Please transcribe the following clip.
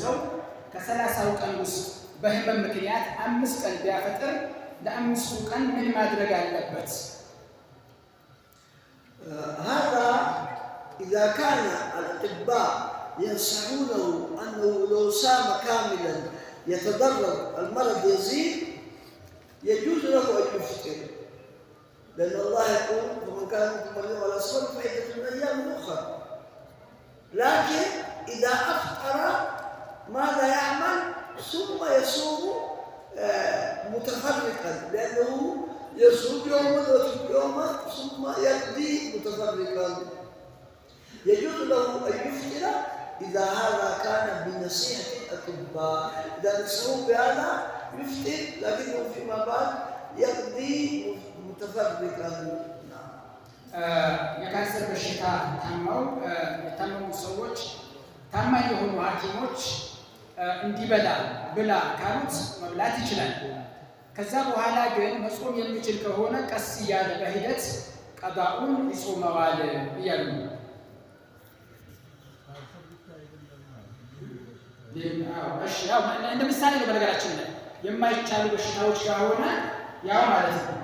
ሰው ከ30 ቀን ውስጥ በህመም ምክንያት 5 ቀን ቢያፈጥር ለ5 ቀን ምን ማድረግ አለበት? هذا إذا كان الأطباء ينصحونه أنه لو صام كاملا يتضرر المرض يزيد يجوز له أن يفطر، لأن الله يقول فمن كان مريضا على سفر فعدة من أيام أخرى. لكن إذا أفطر ماذا يعمل؟ ثم يصوم متفرقا، لأنه يصوم يوما ويصوم يوما ثم يقضي متفرقا. يجوز له أن يفطر إذا هذا كان بنصيحة الأطباء، إذا نصحوه بهذا يفطر، لكنه فيما بعد يقضي متفرقا. የካንሰር በሽታ የታመሙ ሰዎች ታማኝ የሆኑ ሐኪሞች እንዲበላ ብላ ካሉት መብላት ይችላል። ከዛ በኋላ ግን መጾም የሚችል ከሆነ ቀስ እያለ በሂደት ቀዳኡን ይጾመዋል እያሉ ነው። እንደ ምሳሌ ነው። በነገራችን ላይ የማይቻሉ በሽታዎች ከሆነ ያው ማለት ነው